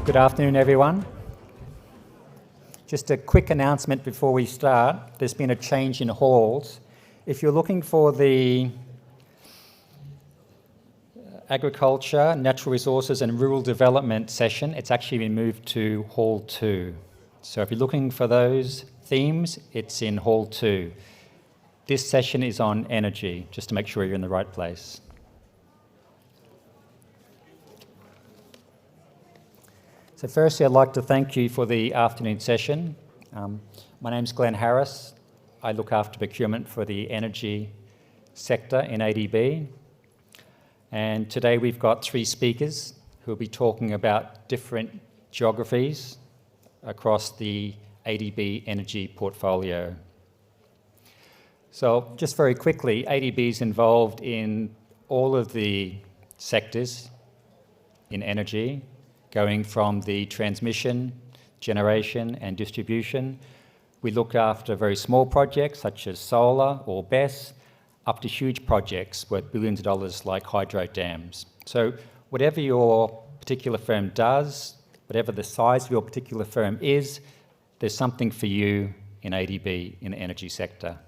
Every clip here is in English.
Good afternoon, everyone. Just a quick announcement before we start. There's been a change in halls. If you're looking for the Agriculture, Natural Resources and Rural Development session, it's actually been moved to Hall 2. So if you're looking for those themes, it's in Hall 2. This session is on energy, just to make sure you're in the right place. So firstly, I'd like to thank you for the afternoon session. My name's Glen Harris. I look after procurement for the energy sector in ADB. And today we've got 3 speakers who will be talking about different geographies across the ADB energy portfolio. So just very quickly, ADB is involved in all of the sectors in energy, going from the transmission, generation and distribution. We look after very small projects such as solar or BESS, up to huge projects worth billions of dollars like hydro dams. So whatever your particular firm does, whatever the size of your particular firm is, there's something for you in ADB in the energy sector.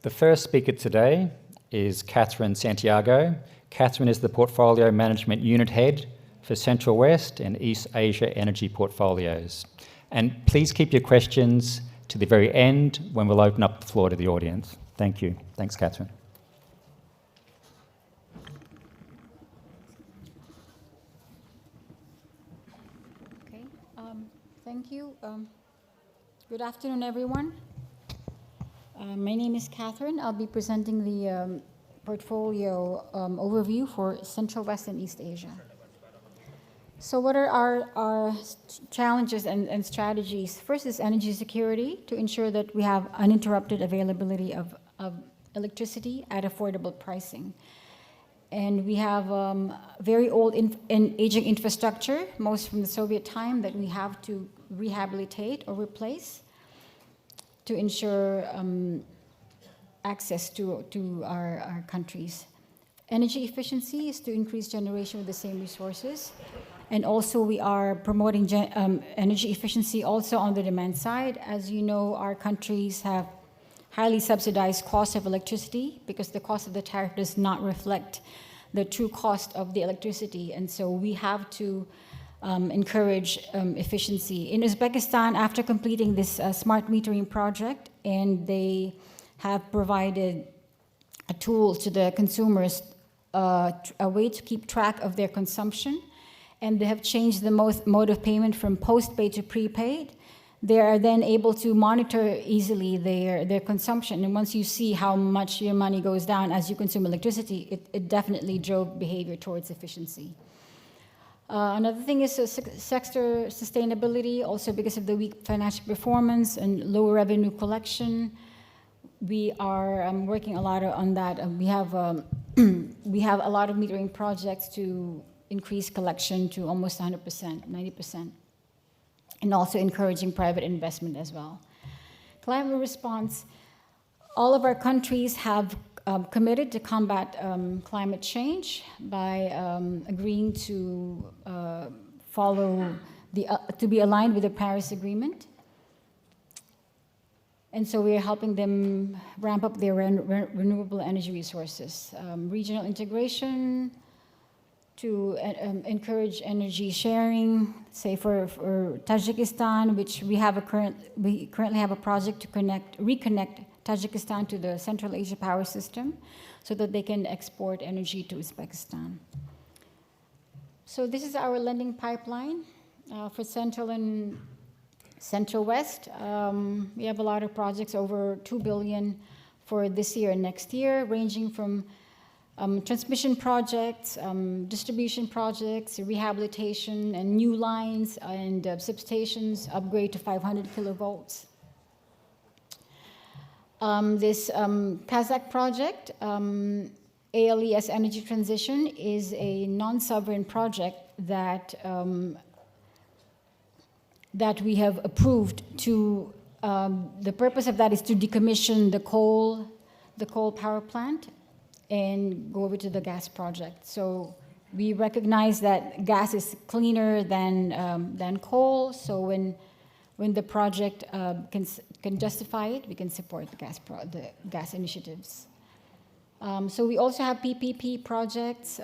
The first speaker today is Catherine Santiago. Catherine is the Portfolio Management Unit Head for Central West and East Asia Energy Portfolios. And please keep your questions to the very end when we'll open up the floor to the audience. Thank you. Thanks, Catherine. Okay, thank you. Good afternoon, everyone. My name is Catherine. I'll be presenting the portfolio overview for Central, West, and East Asia. So what are our challenges and strategies? First is energy security, to ensure that we have uninterrupted availability of electricity at affordable pricing. And we have very old and aging infrastructure, most from the Soviet time, that we have to rehabilitate or replace to ensure access to our countries. Energy efficiency is to increase generation with the same resources. And also we are promoting energy efficiency also on the demand side. As you know, our countries have highly subsidized cost of electricity because the cost of the tariff does not reflect the true cost of the electricity. And so we have to encourage efficiency. In Uzbekistan, after completing this smart metering project, and they have provided a tool to the consumers, a way to keep track of their consumption, and they have changed the mode of payment from postpaid to prepaid. They are then able to monitor easily their consumption. And once you see how much your money goes down as you consume electricity, it definitely drove behavior towards efficiency. Another thing is sector sustainability, also because of the weak financial performance and lower revenue collection. We are working a lot on that. We have a lot of metering projects to increase collection to almost 100%, 90%, and also encouraging private investment as well. Climate response, all of our countries have committed to combat climate change by agreeing to to be aligned with the Paris Agreement. And so we are helping them ramp up their renewable energy resources. Regional integration to encourage energy sharing, say for Tajikistan, which we currently have a project to reconnect Tajikistan to the Central Asia power system so that they can export energy to Uzbekistan. So this is our lending pipeline for Central and Central West. We have a lot of projects, over $2 billion for this year and next year, ranging from transmission projects, distribution projects, rehabilitation, and new lines and substations, upgrade to 500 kilovolts. This Kazakh project, ALES Energy Transition, is a non-sovereign project that we have approved to, the purpose of that is to decommission the coal power plant and go over to the gas project. So We recognize that gas is cleaner than coal, so when the project can justify it, we can support the gas initiatives. So we also have PPP projects.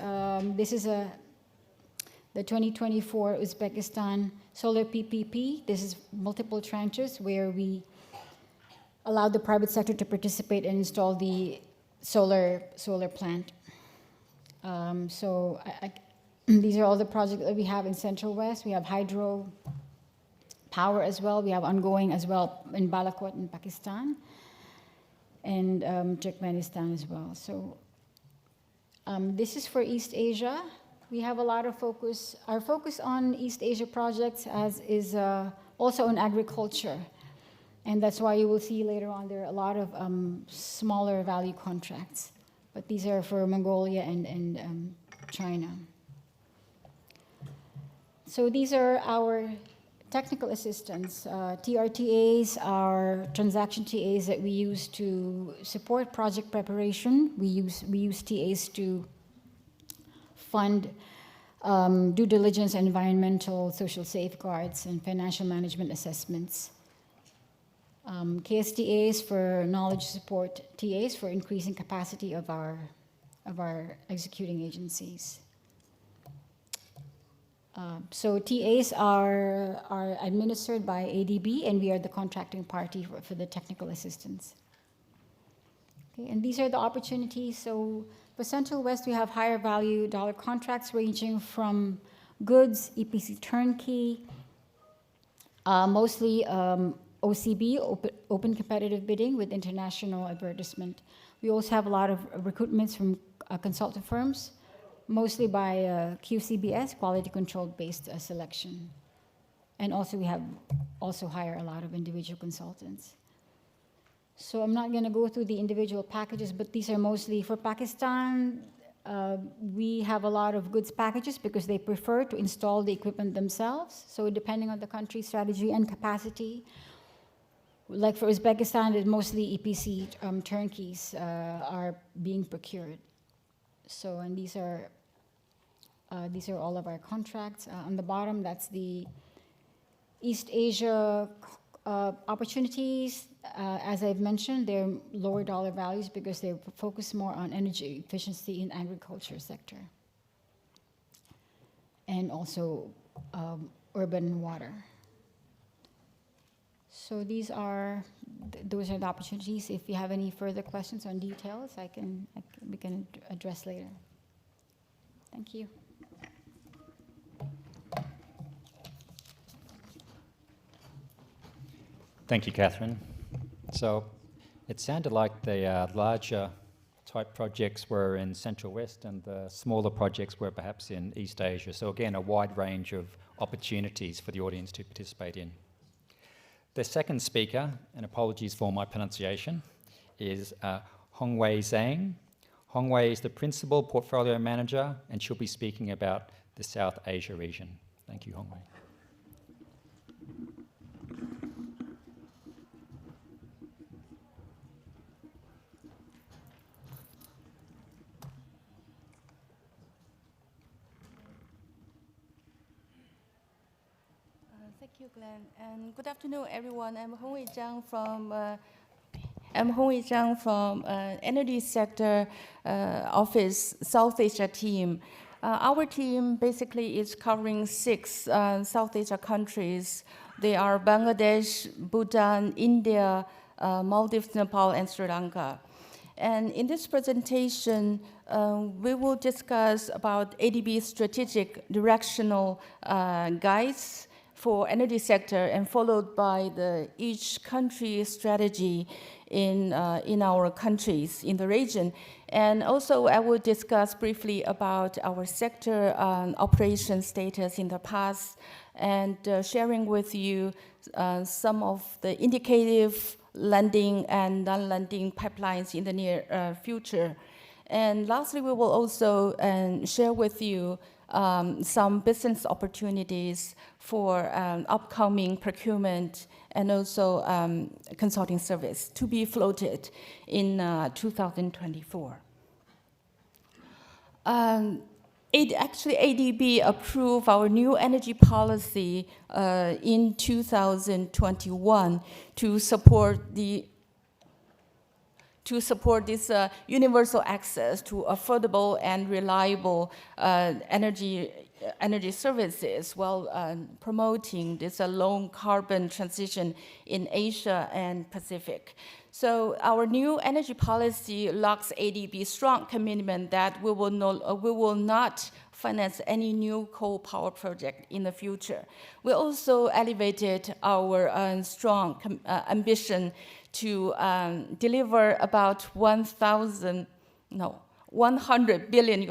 This is the 2024 Uzbekistan solar PPP. This is multiple tranches where we allow the private sector to participate and install the solar plant. These are all the projects that we have in Central West. We have hydro power as well. We have ongoing as well in Balakot in Pakistan and Turkmenistan as well. So this is for East Asia. We have a lot of focus. Our focus on East Asia projects is also on agriculture. And that's why you will see later on there are a lot of smaller value contracts. But these are for Mongolia and China. So these are our technical assistance. TRTAs are transaction TAs that we use to support project preparation. We use TAs to fund due diligence, environmental, social safeguards, and financial management assessments. KSTAs for knowledge support, TAs for increasing capacity of our executing agencies. So TAs are administered by ADB, and we are the contracting party for the technical assistance. Okay, and these are the opportunities. So for Central West, we have higher value dollar contracts ranging from goods, EPC turnkey, mostly OCB, open competitive bidding with international advertisement. We also have a lot of recruitments from consultant firms, mostly by QCBS, quality control based selection. And also we have hire a lot of individual consultants. So I'm not gonna go through the individual packages, but these are mostly for Pakistan. We have a lot of goods packages because they prefer to install the equipment themselves. So depending on the country's strategy and capacity, like for Uzbekistan, it's mostly EPC turnkeys are being procured. So, and these are all of our contracts. On the bottom, that's the East Asia opportunities. As I've mentioned, they're lower dollar values because they focus more on energy efficiency in agriculture sector. And also urban water. So those are the opportunities. If you have any further questions on details, we can address later. Thank you. Thank you, Catherine. So it sounded like the larger type projects were in Central West and the smaller projects were perhaps in East Asia. So again, a wide range of opportunities for the audience to participate in. The second speaker, and apologies for my pronunciation, is Hongwei Zhang. Hongwei is the Principal Portfolio Manager, and she'll be speaking about the South Asia region. Thank you, Hongwei. Thank you, Glenn, and good afternoon, everyone. I'm Hongwei Zhang from Energy Sector Office South Asia team. Our team basically is covering 6 South Asia countries. They are Bangladesh, Bhutan, India, Maldives, Nepal, and Sri Lanka. And in this presentation, we will discuss about ADB's strategic directional guides for energy sector, and followed by each country's strategy in our countries in the region. And also I will discuss briefly about our sector operation status in the past, and sharing with you some of the indicative lending and non-lending pipelines in the near future. And lastly, we will also share with you some business opportunities for upcoming procurement and also consulting service to be floated in 2024. Actually, ADB approved our new energy policy in 2021 to support this universal access to affordable and reliable energy services while promoting this low carbon transition in Asia and Pacific. So our new energy policy locks ADB's strong commitment that we will not finance any new coal power project in the future. We also elevated our strong ambition to deliver about $100 billion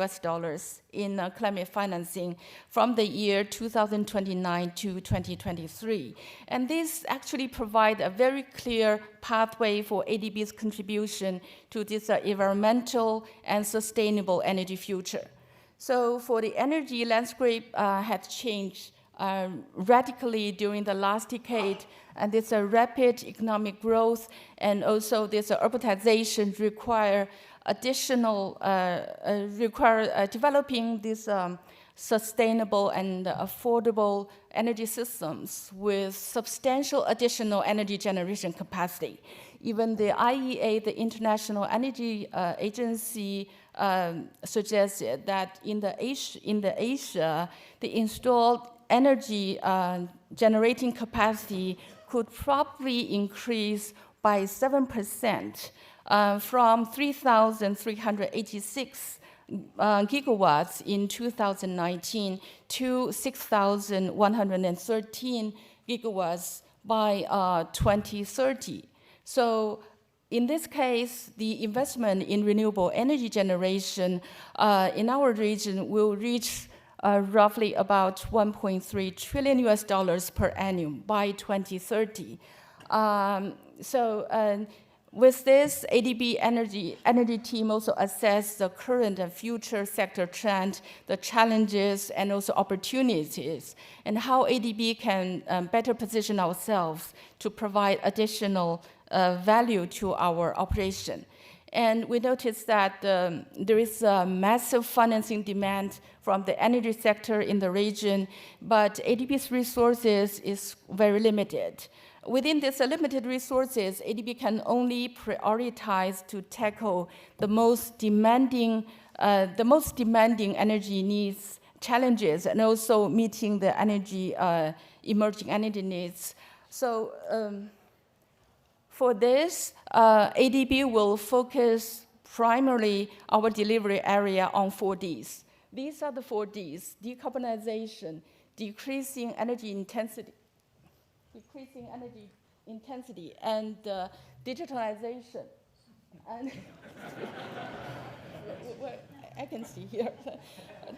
in climate financing from the year 2029 to 2023. And this actually provides a very clear pathway for ADB's contribution to this environmental and sustainable energy future. So for the energy landscape has changed radically during the last decade, and this rapid economic growth and also this urbanization require developing these sustainable and affordable energy systems with substantial additional energy generation capacity. Even the IEA, the International Energy Agency, suggested that in Asia, the installed energy generating capacity could probably increase by 7%. From 3,386 gigawatts in 2019 to 6,113 gigawatts by 2030. So in this case, the investment in renewable energy generation in our region will reach roughly about $1.3 trillion per annum by 2030. With this, ADB energy team also assess the current and future sector trend, the challenges and also opportunities, and how ADB can better position ourselves to provide additional value to our operation. And we noticed that there is a massive financing demand from the energy sector in the region, but ADB's resources is very limited. Within these limited resources, ADB can only prioritize to tackle the most demanding energy needs, challenges, and also meeting the emerging energy needs. So for this, ADB will focus primarily our delivery area on 4 Ds. These are the 4 Ds: decarbonization, decreasing energy intensity, and digitalization. And I can see here.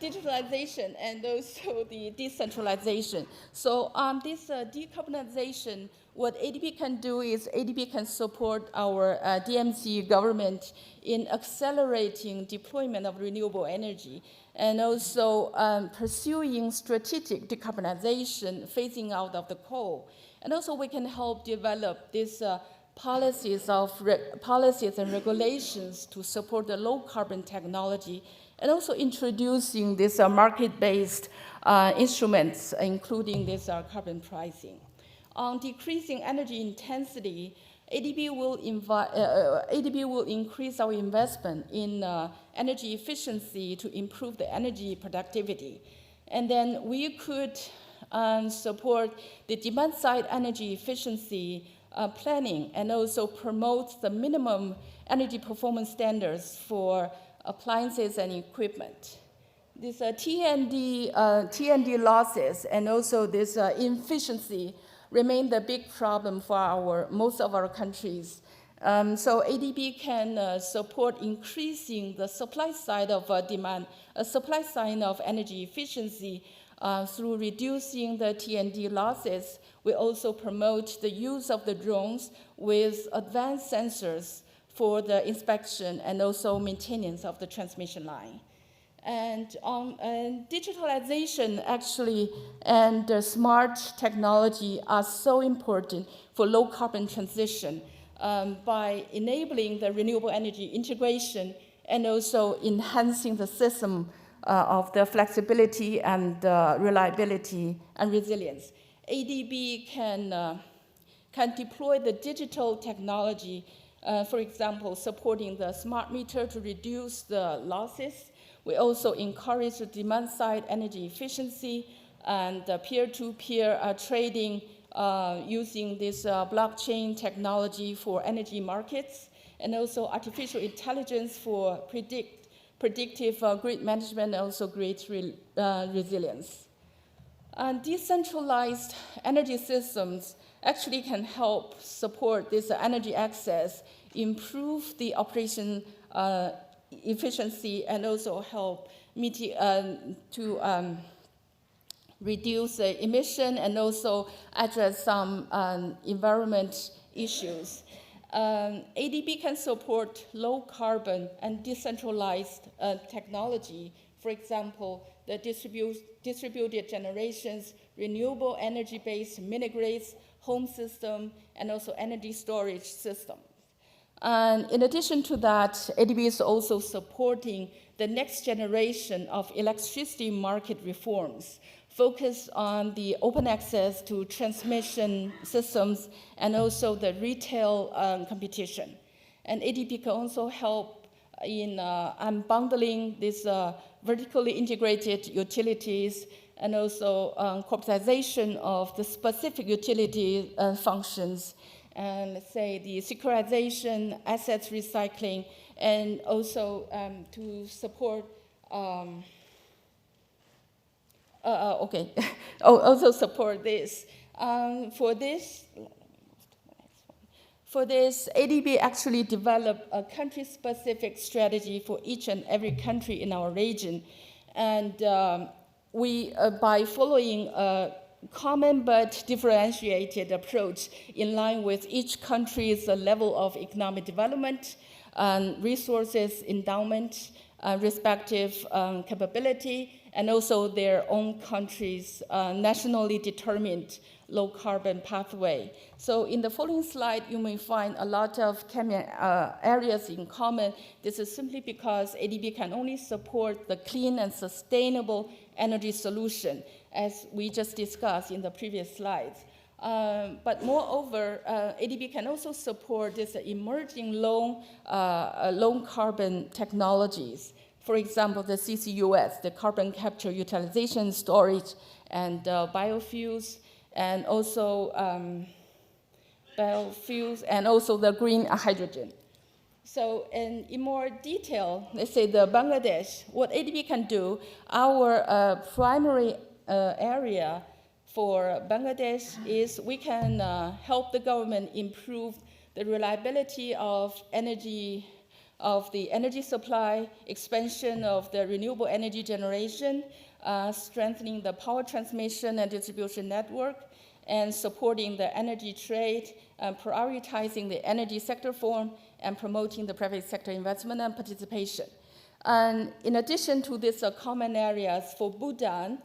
Digitalization and also the decentralization. So this decarbonization, what ADB can do is ADB can support our DMC government in accelerating deployment of renewable energy and also pursuing strategic decarbonization, phasing out of the coal. And also we can help develop these policies and regulations to support the low carbon technology, and also introducing these market-based instruments, including this carbon pricing. On decreasing energy intensity, ADB will increase our investment in energy efficiency to improve the energy productivity. And then we could support the demand-side energy efficiency planning and also promote the minimum energy performance standards for appliances and equipment. This T&D losses and also this inefficiency remain the big problem for most of our countries. So ADB can support increasing the supply side of demand, supply side of energy efficiency through reducing the T&D losses. We also promote the use of the drones with advanced sensors for the inspection and also maintenance of the transmission line. And on digitalization, actually, and smart technology are so important for low carbon transition by enabling the renewable energy integration and also enhancing the system of the flexibility and reliability and resilience. ADB can deploy the digital technology, for example, supporting the smart meter to reduce the losses. We also encourage the demand-side energy efficiency and peer-to-peer trading using this blockchain technology for energy markets, and also artificial intelligence for predictive grid management, and also grid resilience. And decentralized energy systems actually can help support this energy access, improve the operation efficiency, and also help to reduce the emission and also address some environment issues. ADB can support low carbon and decentralized technology. For example, the distributed generations, renewable energy-based mini-grids, home system, and also energy storage system. And in addition to that, ADB is also supporting the next generation of electricity market reforms, focused on the open access to transmission systems and also the retail competition. And ADB can also help in unbundling these vertically integrated utilities and also corporatization of the specific utility functions, and let's say the securitization, assets recycling, and also to support also support this. For this, ADB actually developed a country-specific strategy for each and every country in our region. And by following a common but differentiated approach in line with each country's level of economic development, resources endowment, respective capability, and also their own country's nationally determined low carbon pathway. So in the following slide, you may find a lot of areas in common. This is simply because ADB can only support the clean and sustainable energy solution, as we just discussed in the previous slides. But moreover, ADB can also support this emerging low carbon technologies. For example, the CCUS, the carbon capture, utilization, storage, and biofuels, and also the green hydrogen. So in more detail, let's say the Bangladesh, what ADB can do, our primary area for Bangladesh is we can help the government improve the reliability of the energy supply, expansion of the renewable energy generation, strengthening the power transmission and distribution network, and supporting the energy trade, prioritizing the energy sector reform, and promoting the private sector investment and participation. And in addition to these common areas, for Bhutan,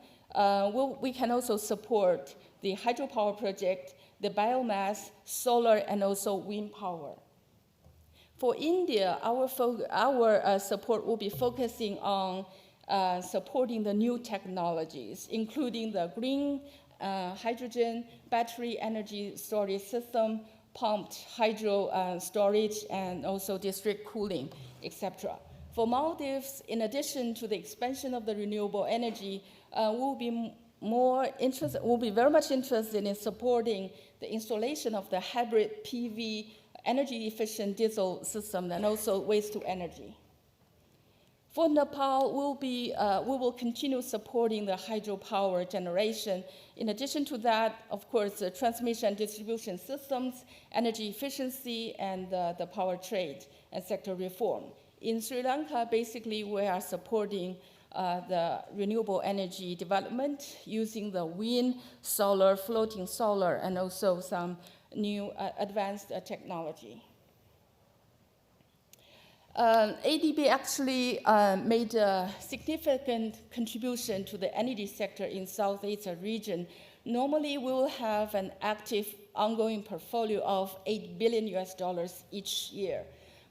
we can also support the hydropower project, the biomass, solar, and also wind power. For India, our support will be focusing on supporting the new technologies, including the green hydrogen, battery energy storage system, pumped hydro storage, and also district cooling, etc. For Maldives, in addition to the expansion of the renewable energy, we'll be very much interested in supporting the installation of the hybrid PV energy-efficient diesel system and also waste-to-energy. For Nepal, we will continue supporting the hydropower generation. In addition to that, of course, the transmission and distribution systems, energy efficiency, and the power trade and sector reform. In Sri Lanka, basically, we are supporting the renewable energy development using the wind, solar, floating solar, and also some new advanced technology. ADB actually made a significant contribution to the energy sector in South Asia region. Normally, we will have an active ongoing portfolio of $8 billion each year.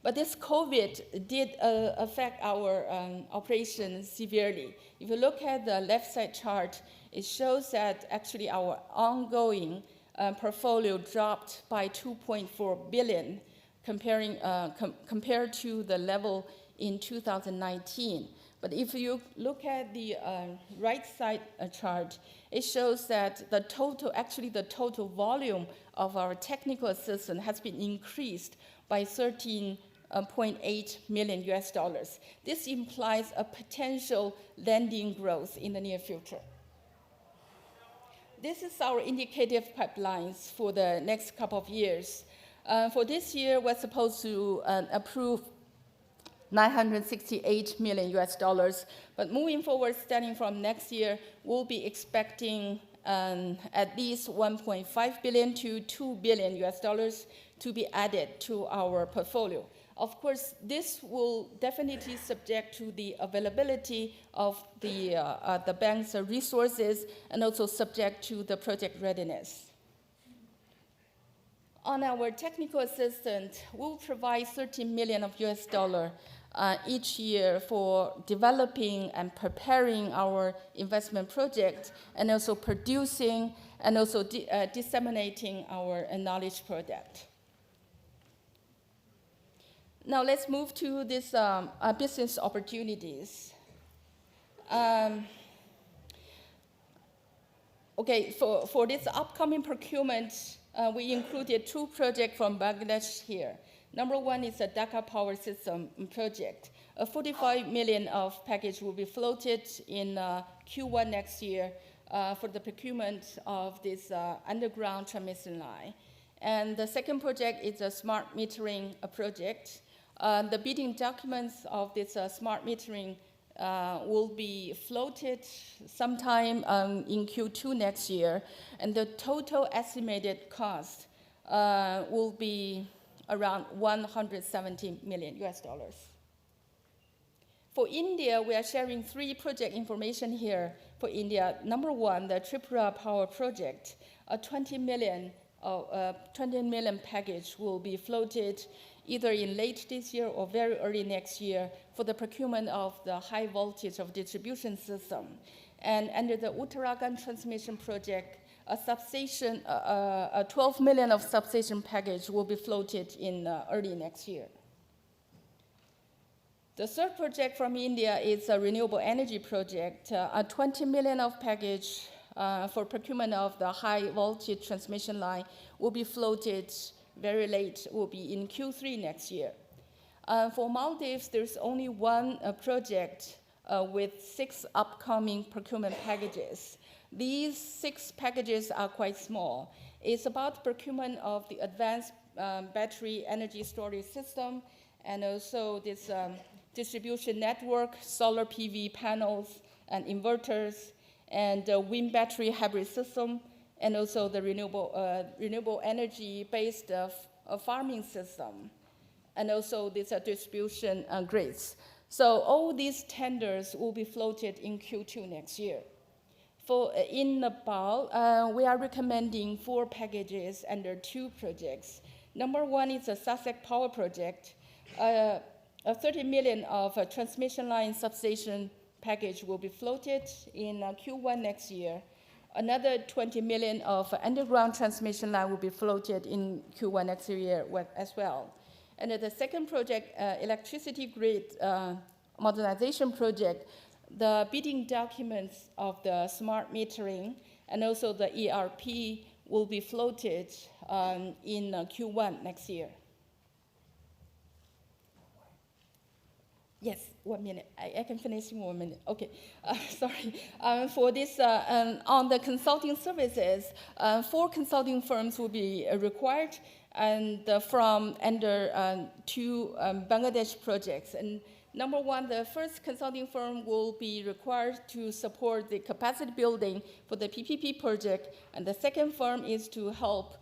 But this COVID did affect our operation severely. If you look at the left side chart, it shows that actually our ongoing portfolio dropped by 2.4 billion compared to the level in 2019. But if you look at the right side chart, it shows that the total volume of our technical assistance has been increased by 13.8 million US dollars. This implies a potential lending growth in the near future. This is our indicative pipelines for the next couple of years. For this year, we're supposed to approve 968 million US dollars, but moving forward, starting from next year, we'll be expecting at least 1.5 billion to 2 billion US dollars to be added to our portfolio. Of course, this will definitely subject to the availability of the bank's resources and also subject to the project readiness. On our technical assistance, we'll provide 13 million of US dollar each year for developing and preparing our investment project and also producing and also disseminating our knowledge product. Now let's move to this business opportunities. Okay, for this upcoming procurement, we included 2 projects from Bangladesh here. Number one is a Dhaka Power System project. A 45 million of package will be floated in Q1 next year for the procurement of this underground transmission line. And the second project is a smart metering project. The bidding documents of this smart metering will be floated sometime in Q2 next year, and the total estimated cost will be around 170 million US dollars. For India, we are sharing 3 project information here for India. Number one, the Tripura Power Project, a 20 million package will be floated either in late this year or very early next year for the procurement of the high voltage of distribution system. And under the Uttarakhand Transmission Project, a substation, a 12 million of substation package will be floated in early next year. The third project from India is a renewable energy project, a 20 million of package for procurement of the high voltage transmission line will be floated very late, will be in Q3 next year. For Maldives, there's only one project with 6 upcoming procurement packages. These 6 packages are quite small. It's about procurement of the advanced battery energy storage system and also this distribution network, solar PV panels and inverters, and wind battery hybrid system, and also the renewable energy-based farming system, and also this distribution grids. So all these tenders will be floated in Q2 next year. In Nepal, we are recommending 4 packages under 2 projects. Number one is a Sasak Power Project. A 30 million of a transmission line substation package will be floated in Q1 next year. Another 20 million of underground transmission line will be floated in Q1 next year as well. And the second project, electricity grid modernization project, the bidding documents of the smart metering and also the ERP will be floated in Q1 next year. Yes, 1 minute. I can finish in 1 minute. Okay, sorry. For this, on the consulting services, 4 consulting firms will be required, and from under 2 Bangladesh projects. And number one, the first consulting firm will be required to support the capacity building for the PPP project, and the second firm is to help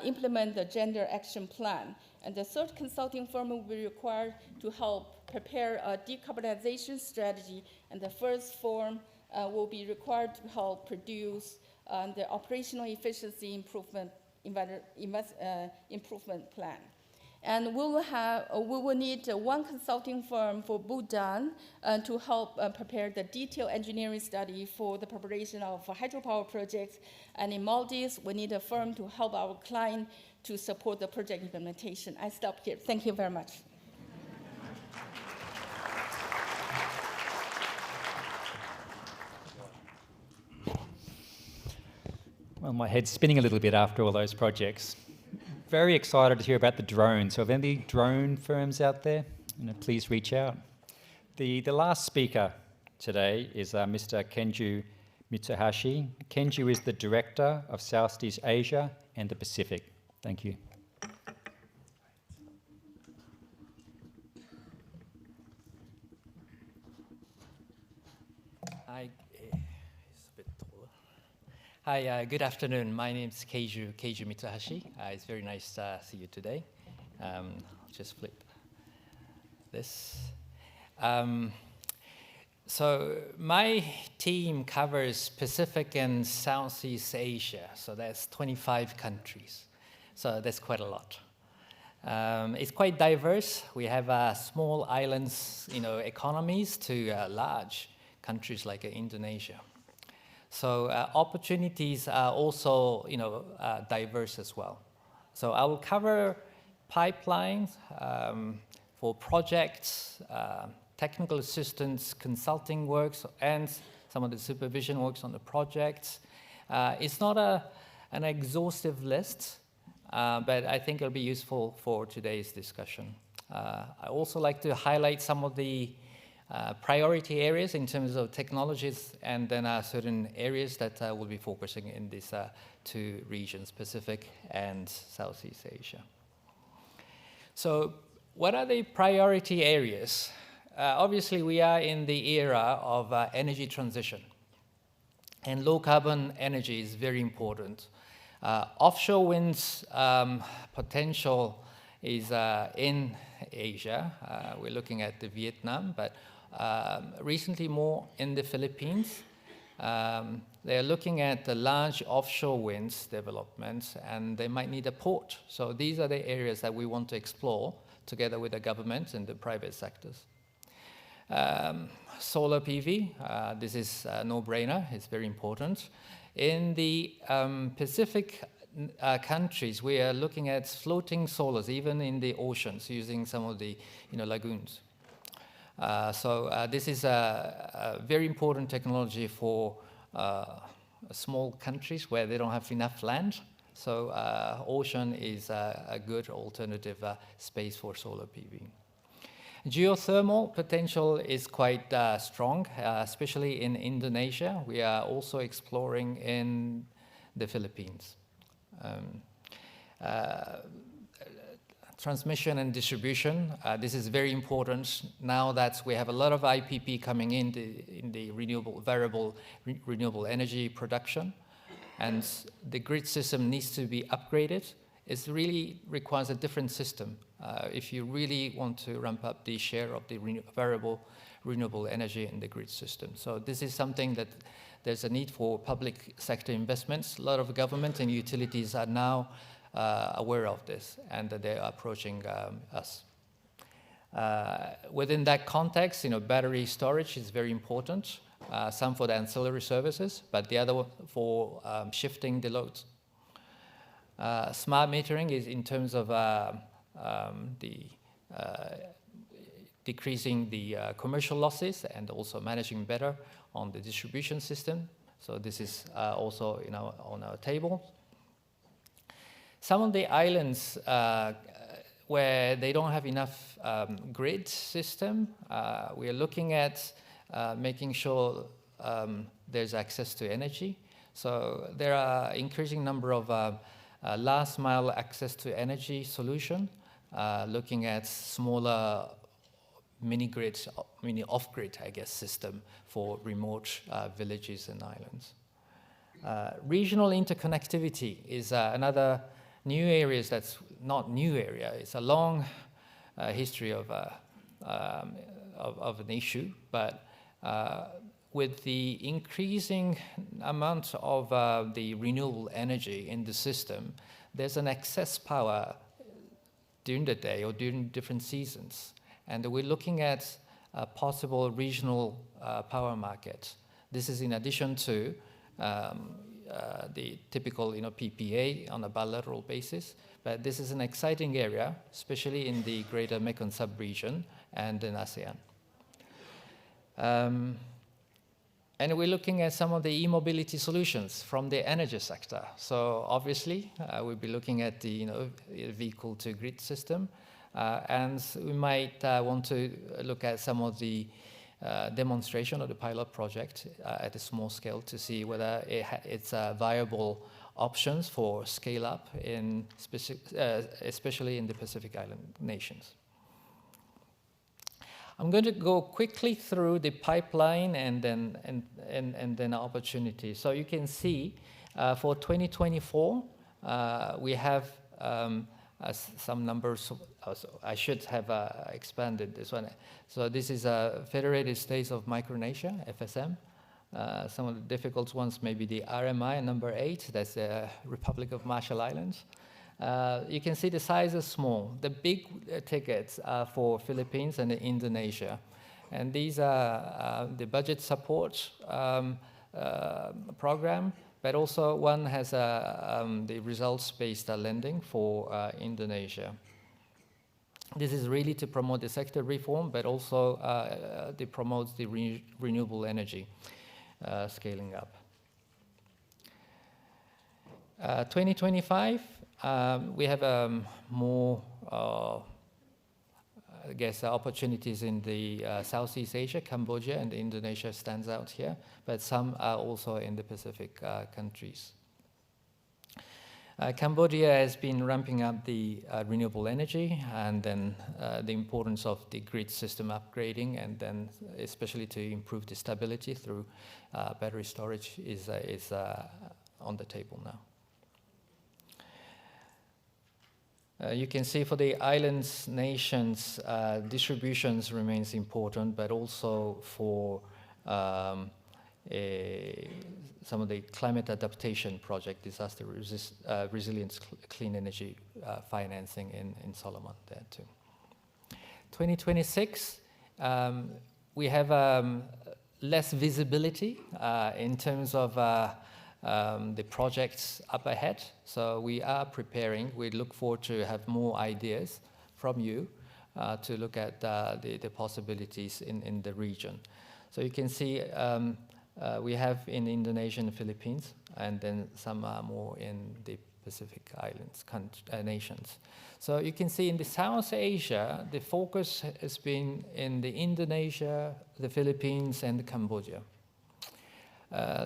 implement the gender action plan. And the third consulting firm will be required to help prepare a decarbonization strategy, and the first firm will be required to help produce the operational efficiency improvement plan. And we will need one consulting firm for Bhutan to help prepare the detailed engineering study for the preparation of hydropower projects. And in Maldives, we need a firm to help our client to support the project implementation. I stop here. Thank you very much. Well, my head's spinning a little bit after all those projects. Very excited to hear about the drone. So, if any drone firms out there, please reach out. The last speaker today is Mr. Keiju Mitsuhashi. Keiju is the Director of Southeast Asia and the Pacific. Thank you. Hi, it's a bit taller. Hi, good afternoon. My name is Keiju Mitsuhashi. It's very nice to see you today. I'll just flip this. So my team covers Pacific and Southeast Asia. So that's 25 countries. So that's quite a lot. It's quite diverse. We have small islands, economies to large countries like Indonesia. So opportunities are also, diverse as well. So I will cover pipelines for projects, technical assistance, consulting works, and some of the supervision works on the projects. It's not an exhaustive list, but I think it'll be useful for today's discussion. I also like to highlight some of the priority areas in terms of technologies, and then certain areas that we'll be focusing in these two regions, Pacific and Southeast Asia. So what are the priority areas? Obviously, we are in the era of energy transition, and low carbon energy is very important. Offshore wind's potential is in Asia. We're looking at the Vietnam, but recently more in the Philippines. They're looking at the large offshore winds developments, and they might need a port. So these are the areas that we want to explore together with the government and the private sectors. Solar PV, this is a no-brainer. It's very important. In the Pacific countries, we are looking at floating solars, even in the oceans, using some of the lagoons. So this is a very important technology for small countries where they don't have enough land. So ocean is a good alternative space for solar PV. Geothermal potential is quite strong, especially in Indonesia. We are also exploring in the Philippines. Transmission and distribution, this is very important now that we have a lot of IPP coming in the variable renewable energy production, and the grid system needs to be upgraded. It really requires a different system if you really want to ramp up the share of the variable renewable energy in the grid system. So this is something that there's a need for public sector investments. A lot of government and utilities are now aware of this, and they are approaching us. Within that context, battery storage is very important. Some for the ancillary services, but the other for shifting the loads. Smart metering is in terms of decreasing the commercial losses and also managing better on the distribution system. So this is also on our table. Some of the islands where they don't have enough grid system, we are looking at making sure there's access to energy. So there are increasing number of last mile access to energy solution, looking at smaller mini off-grid, system for remote villages and islands. Regional interconnectivity is another new areas that's not new area. It's a long history of an issue, but with the increasing amount of the renewable energy in the system, there's an excess power during the day or during different seasons. And we're looking at possible regional power markets. This is in addition to the typical PPA on a bilateral basis, but this is an exciting area, especially in the greater Mekong sub-region and in ASEAN. And we're looking at some of the e-mobility solutions from the energy sector. So obviously, we'll be looking at the vehicle-to-grid system, and we might want to look at some of the demonstration of the pilot project at a small scale to see whether it's viable options for scale up in especially in the Pacific Island nations. I'm going to go quickly through the pipeline and then opportunities. So you can see for 2024 we have some numbers. I should have expanded this one. So this is Federated States of Micronesia, FSM. Some of the difficult ones may be the RMI, number 8, that's the Republic of Marshall Islands. You can see the size is small. The big tickets are for Philippines and Indonesia. And these are the budget support program, but also one has the results-based lending for Indonesia. This is really to promote the sector reform, but also it promotes the renewable energy scaling up. 2025, we have more, I guess, opportunities in the Southeast Asia. Cambodia and Indonesia stands out here, but some are also in the Pacific countries. Cambodia has been ramping up the renewable energy, and then the importance of the grid system upgrading, and then especially to improve the stability through battery storage is on the table now. You can see for the islands nations, distributions remains important, but also for some of the climate adaptation project, disaster resilience, clean energy financing in Solomon there too. 2026, we have less visibility in terms of the projects up ahead. So we are preparing. We look forward to have more ideas from you to look at the possibilities in the region. So you can see we have in Indonesia and the Philippines, and then some more in the Pacific Islands, nations. So you can see in the South Asia, the focus has been in the Indonesia, the Philippines, and Cambodia.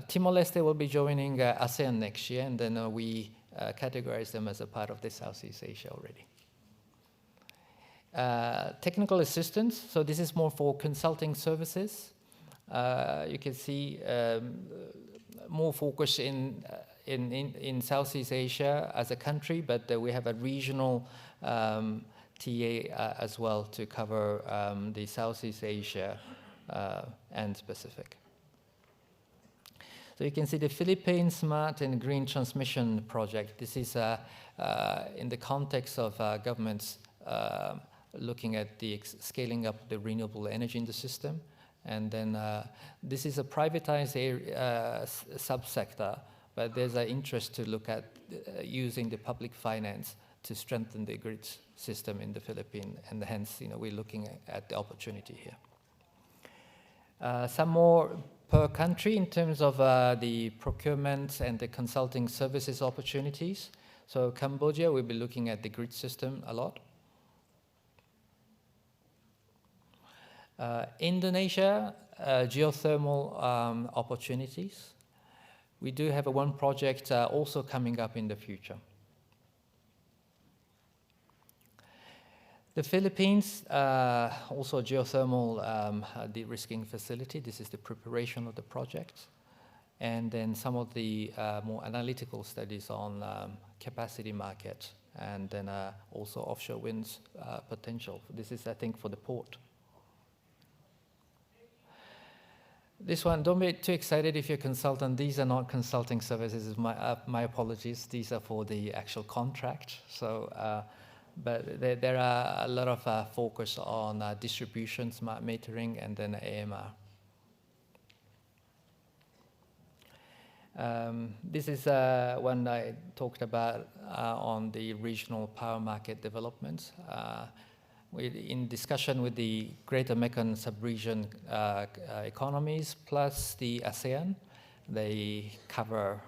Timor-Leste will be joining ASEAN next year, and then we categorize them as a part of the Southeast Asia already. Technical assistance, so this is more for consulting services. You can see more focus in Southeast Asia as a country, but we have a regional TA as well to cover the Southeast Asia and Pacific. So you can see the Philippines Smart and Green Transmission Project. This is in the context of governments looking at the scaling up the renewable energy in the system. And then this is a privatized area, subsector, but there's an interest to look at using the public finance to strengthen the grid system in the Philippines, and hence, we're looking at the opportunity here. Some more per country in terms of the procurement and the consulting services opportunities. So Cambodia, we'll be looking at the grid system a lot. Indonesia, geothermal opportunities. We do have one project also coming up in the future. The Philippines, also geothermal de-risking facility. This is the preparation of the project. And then some of the more analytical studies on capacity market, and then also offshore winds potential. This is, I think, for the port. This one, don't be too excited if you're a consultant. These are not consulting services. My apologies. These are for the actual contract. So but there are a lot of focus on distribution, smart metering, and then AMR. This is one I talked about on the regional power market development. In discussion with the Greater Mekong sub-region economies plus the ASEAN, they cover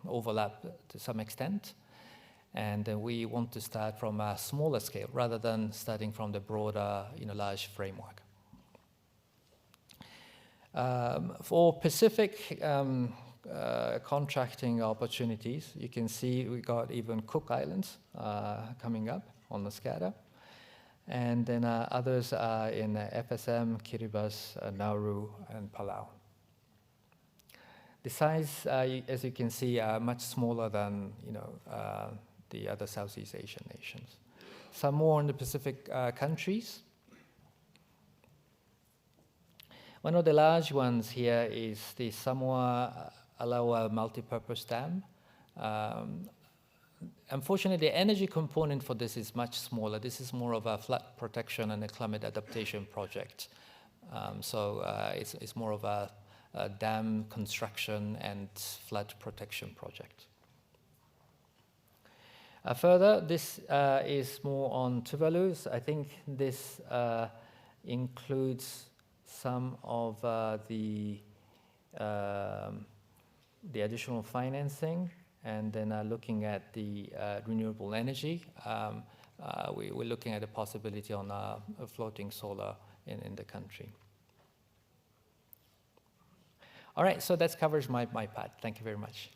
overlap to some extent. And we want to start from a smaller scale rather than starting from the broader, large framework. For Pacific contracting opportunities, you can see we got even Cook Islands coming up on the SCADA. And then others are in FSM, Kiribati, Nauru, and Palau. The size, as you can see, are much smaller than the other Southeast Asian nations. Some more in the Pacific countries. One of the large ones here is the Samoa Alawa multipurpose dam. Unfortunately, the energy component for this is much smaller. This is more of a flood protection and a climate adaptation project. So it's more of a dam construction and flood protection project. Further, this is more on Tuvalu. I think this includes some of the additional financing, and then looking at the renewable energy. We're looking at the possibility on a floating solar in the country. All right, so that covers my part. Thank you very much.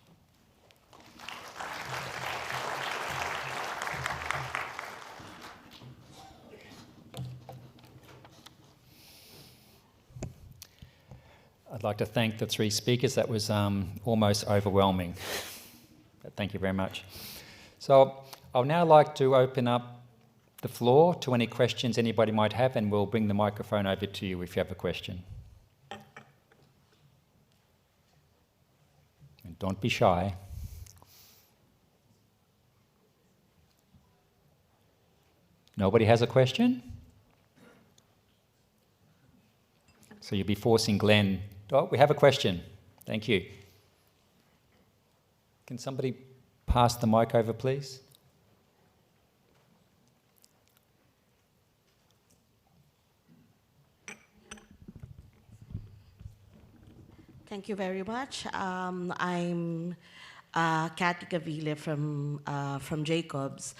I'd like to thank the three speakers. That was almost overwhelming. But thank you very much. So I'll now like to open up the floor to any questions anybody might have, and we'll bring the microphone over to you if you have a question. And don't be shy. Nobody has a question? So you'll be forcing Glen. Oh, we have a question. Thank you. Can somebody pass the mic over, please? Thank you very much. I'm Kathy Gavile from Jacobs.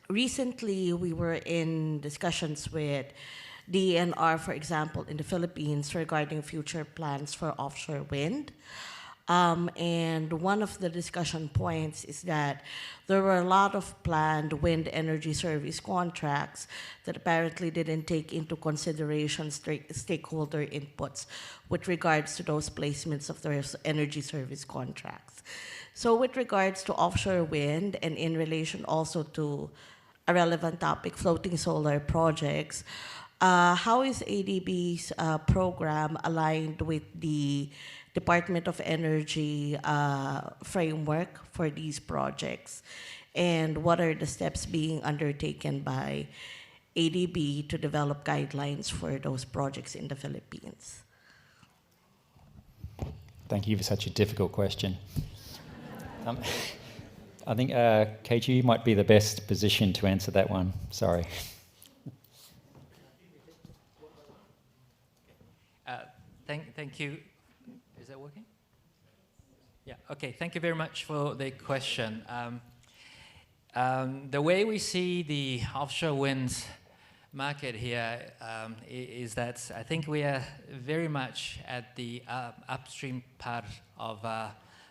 Recently, we were in discussions with DENR, for example, in the Philippines regarding future plans for offshore wind. And one of the discussion points is that there were a lot of planned wind energy service contracts that apparently didn't take into consideration stakeholder inputs with regards to those placements of those energy service contracts. So with regards to offshore wind, and in relation also to a relevant topic, floating solar projects, how is ADB's program aligned with the Department of Energy framework for these projects? And what are the steps being undertaken by ADB to develop guidelines for those projects in the Philippines? Thank you for such a difficult question. I think Keiju, you might be the best position to answer that one. Sorry. Thank you. Is that working? Yeah, okay, thank you very much for the question. The way we see the offshore wind market here is that I think we are very much at the upstream part of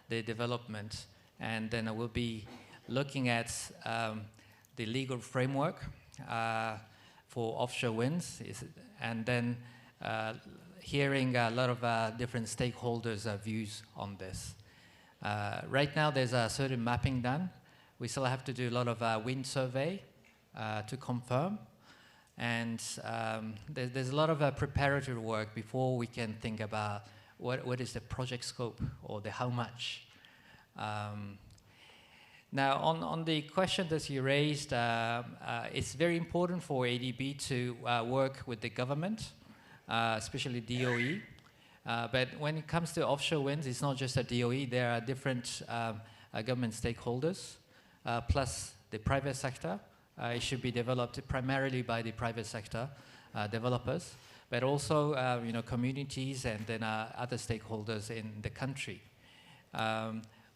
the development, and then we'll be looking at the legal framework for offshore winds, and then hearing a lot of different stakeholders' views on this. Right now, there's a certain mapping done. We still have to do a lot of wind survey to confirm. And there's a lot of preparatory work before we can think about what is the project scope or the how much. Now, on the question that you raised, it's very important for ADB to work with the government, especially DOE. But when it comes to offshore winds, it's not just a DOE. There are different government stakeholders, plus the private sector. It should be developed primarily by the private sector developers, but also communities and then other stakeholders in the country.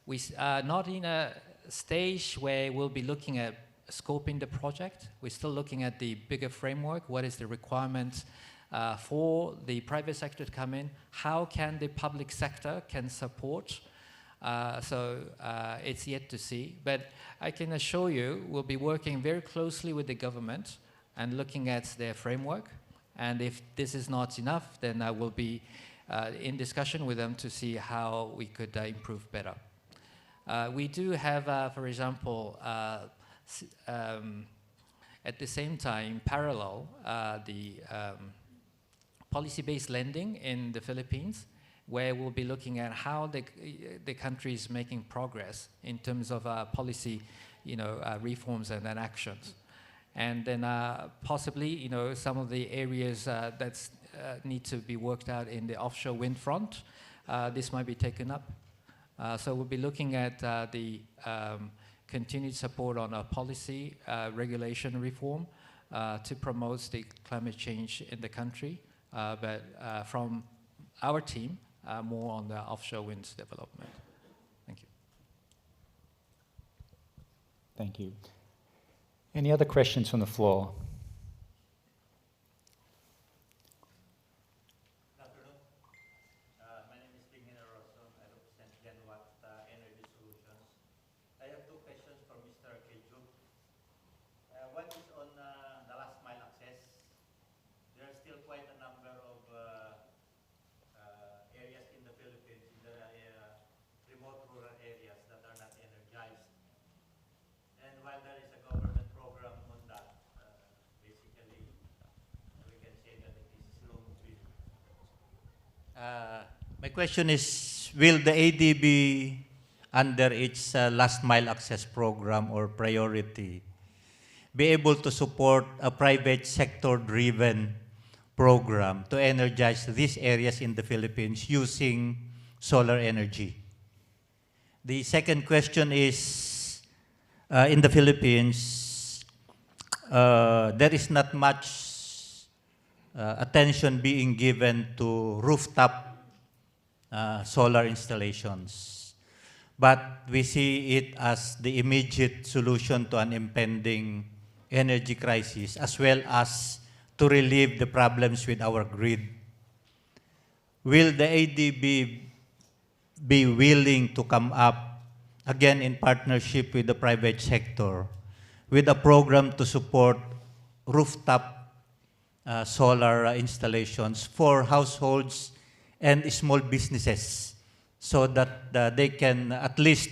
We are not in a stage where we'll be looking at scoping the project. We're still looking at the bigger framework. What is the requirement for the private sector to come in? How can the public sector can support? It's yet to see. But I can assure you we'll be working very closely with the government and looking at their framework. And if this is not enough, then I will be in discussion with them to see how we could improve better. We do have, for example, at the same time, parallel, the policy-based lending in the Philippines, where we'll be looking at how the country is making progress in terms of policy, reforms and then actions. And then possibly, some of the areas that need to be worked out in the offshore wind front, this might be taken up. So we'll be looking at the continued support on a policy regulation reform to promote the climate change in the country, but from our team, more on the offshore winds development. Thank you. Thank you. Any other questions from the floor? I have two questions for Mr. Keiju. One is on the last mile access. There are still quite a number of areas in the Philippines, in the remote rural areas that are not energized. And while there is a government program on that, basically we can say that it is slow moving. My question is, will the ADB under its last mile access program or priority be able to support a private sector driven program to energize these areas in the Philippines using solar energy? The second question is, in the Philippines, there is not much attention being given to rooftop solar installations. But we see it as the immediate solution to an impending energy crisis, as well as to relieve the problems with our grid. Will the ADB be willing to come up, again in partnership with the private sector, with a program to support rooftop solar installations for households and small businesses, so that they can at least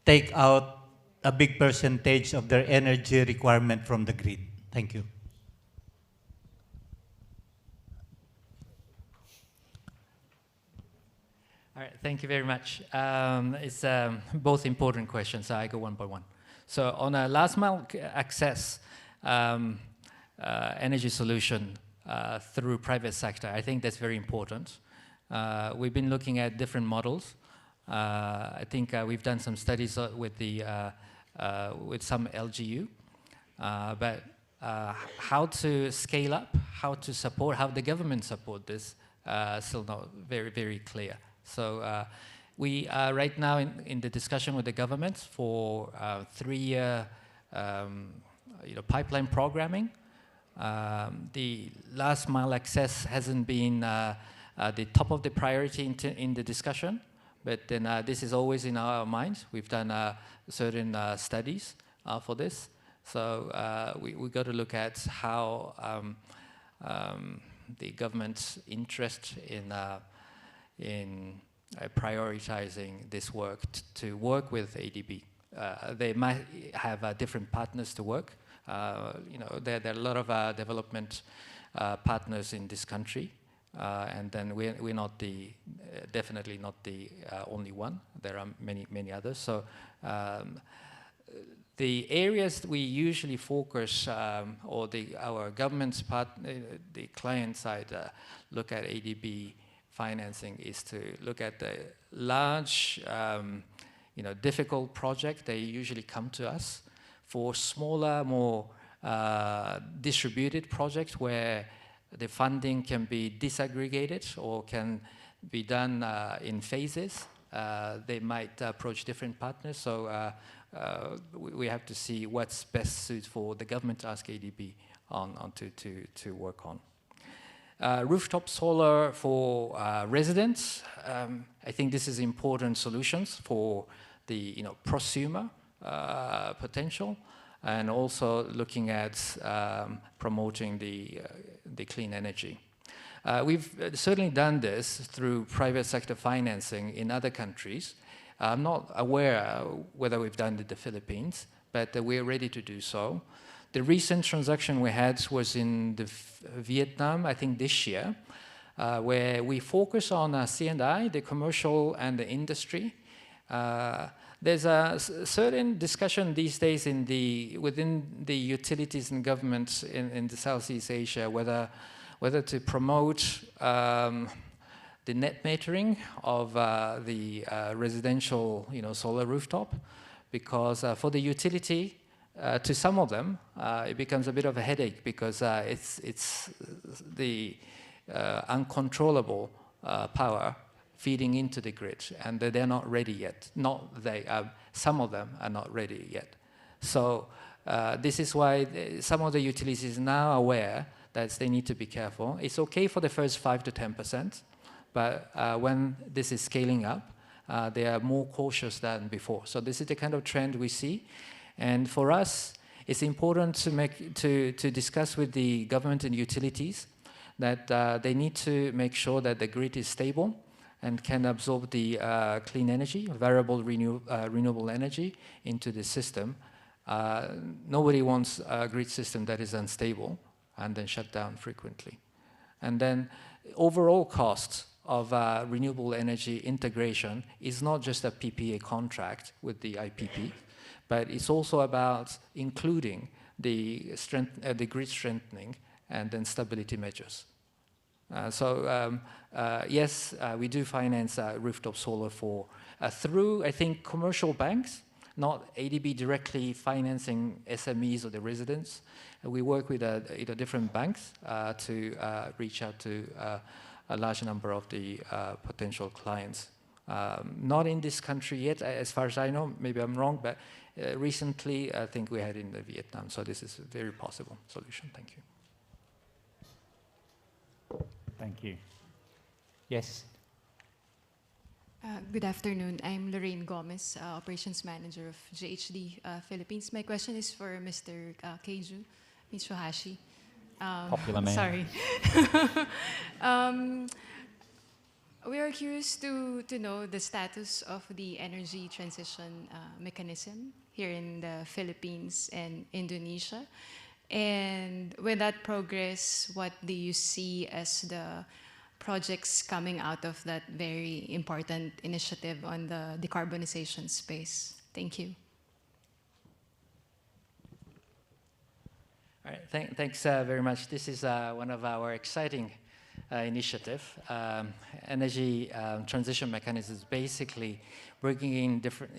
take out a big percentage of their energy requirement from the grid? Thank you. All right, thank you very much. It's both important questions, so I go one by one. So on a last mile access energy solution through private sector, I think that's very important. We've been looking at different models. I think we've done some studies with some LGU, but how to scale up, how to support, how the government support this, still not very, very clear. So we are right now in the discussion with the government for 3-year pipeline programming. The last mile access hasn't been the top of the priority in the discussion, but then this is always in our minds. We've done certain studies for this. So we got to look at how the government's interest in prioritizing this work to work with ADB. They might have different partners to work. There are a lot of development partners in this country, and then we're not the definitely not the only one. There are many others. So the areas we usually focus, or our government's part, the client side, look at ADB financing is to look at the large, difficult project. They usually come to us. For smaller, more distributed projects where the funding can be disaggregated or can be done in phases, they might approach different partners. So we have to see what's best suited for the government to ask ADB to work on. Rooftop solar for residents. I think this is important solutions for the prosumer potential, and also looking at promoting the clean energy. We've certainly done this through private sector financing in other countries. I'm not aware whether we've done it in the Philippines, but we're ready to do so. The recent transaction we had was in Vietnam, I think this year, where we focus on C&I, the commercial and the industry. There's a certain discussion these days within the utilities and governments in the Southeast Asia whether to promote the net metering of the residential solar rooftop, because for the utility, to some of them, it becomes a bit of a headache because it's the uncontrollable power feeding into the grid, and they're not ready yet. Some of them are not ready yet. So this is why some of the utilities are now aware that they need to be careful. It's okay for the first 5 to 10%, but when this is scaling up, they are more cautious than before. So this is the kind of trend we see. And for us, it's important to discuss with the government and utilities that they need to make sure that the grid is stable and can absorb the clean energy, variable renewable energy into the system. Nobody wants a grid system that is unstable and then shut down frequently. And then overall costs of renewable energy integration is not just a PPA contract with the IPP, but it's also about including the grid strengthening and then stability measures. Yes, we do finance rooftop solar through, I think, commercial banks, not ADB directly financing SMEs or the residents. We work with different banks to reach out to a large number of the potential clients. Not in this country yet, as far as I know. Maybe I'm wrong, but recently I think we had in Vietnam. So this is a very possible solution. Thank you. Thank you. Yes. Good afternoon. I'm Lorraine Gomez, Operations Manager of GHD Philippines. My question is for Mr. Keiju Mitsuhashi. Popular man. Sorry. We are curious to know the status of the energy transition mechanism here in the Philippines and Indonesia. And with that progress, what do you see as the projects coming out of that very important initiative on the decarbonization space? Thank you. All right, thanks very much. This is one of our exciting initiative. Energy transition mechanisms, basically bringing in different,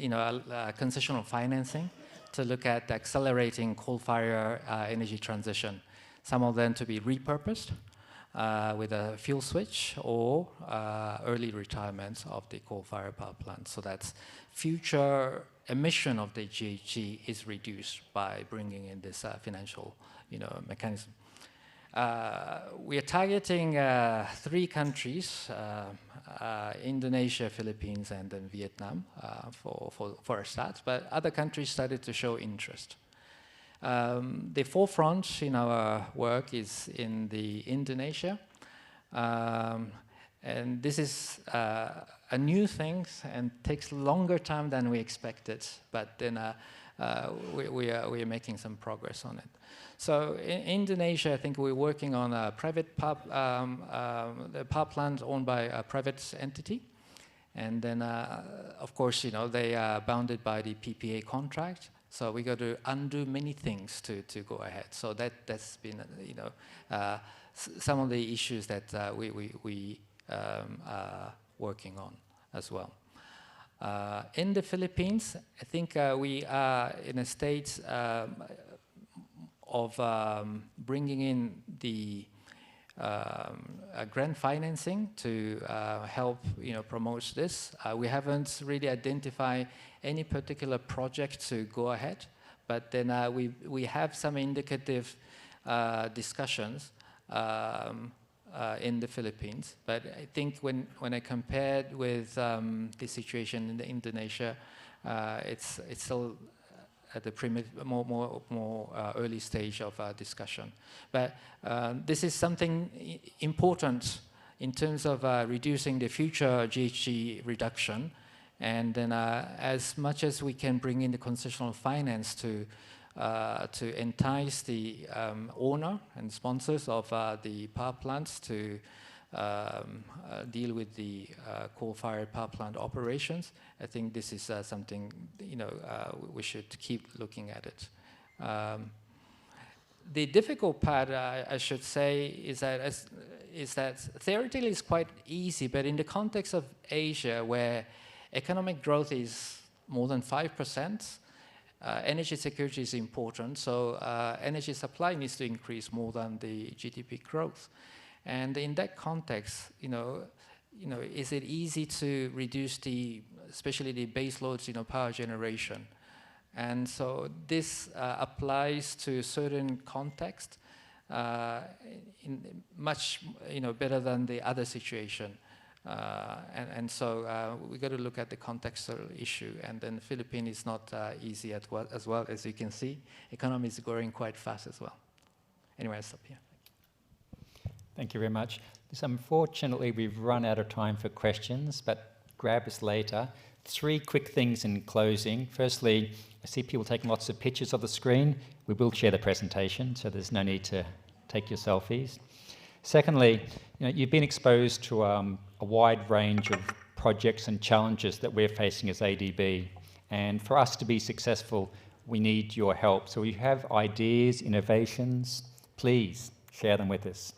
concessional financing to look at accelerating coal-fired energy transition. Some of them to be repurposed with a fuel switch or early retirement of the coal-fired power plant. So that future emission of the GHG is reduced by bringing in this financial mechanism. We are targeting 3 countries, Indonesia, Philippines, and then Vietnam for a start, but other countries started to show interest. The forefront in our work is in the Indonesia, and this is a new thing and takes longer time than we expected, but then we are making some progress on it. So in Indonesia, I think we're working on a private the power plant owned by a private entity. And then, of course, they are bounded by the PPA contract. So we got to undo many things to go ahead. So that's been, some of the issues that we are working on as well. In the Philippines, I think we are in a state of bringing in the grant financing to help promote this. We haven't really identified any particular project to go ahead, but then we have some indicative discussions in the Philippines. But I think when I compared with the situation in Indonesia, it's still at the more early stage of discussion. But this is something important in terms of reducing the future GHG reduction. And then as much as we can bring in the concessional finance to entice the owner and sponsors of the power plants to deal with the coal-fired power plant operations, I think this is something we should keep looking at it. The difficult part, I should say, is that theoretically it's quite easy, but in the context of Asia, where economic growth is more than 5%, energy security is important. So energy supply needs to increase more than the GDP growth. And in that context, is it easy to reduce especially the base loads, power generation? And so this applies to certain context in much, better than the other situation. And so we got to look at the contextual issue. And then the Philippines is not easy as well, as you can see. Economy is growing quite fast as well. Anyway, I'll stop here. Thank you very much. Unfortunately, we've run out of time for questions, but grab us later. 3 quick things in closing. Firstly, I see people taking lots of pictures of the screen. We will share the presentation, so there's no need to take your selfies. Secondly, you've been exposed to a wide range of projects and challenges that we're facing as ADB. And for us to be successful, we need your help. So if you have ideas, innovations, please share them with us.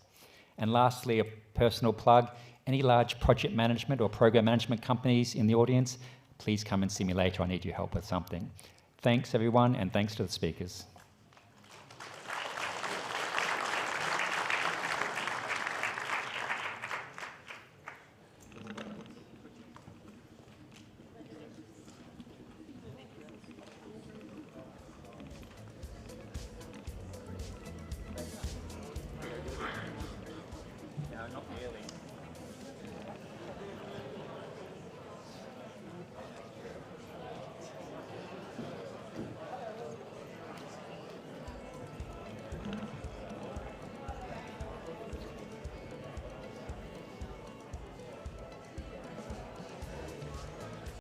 And lastly, a personal plug. Any large project management or program management companies in the audience, please come and see me later. I need your help with something. Thanks, everyone, and thanks to the speakers.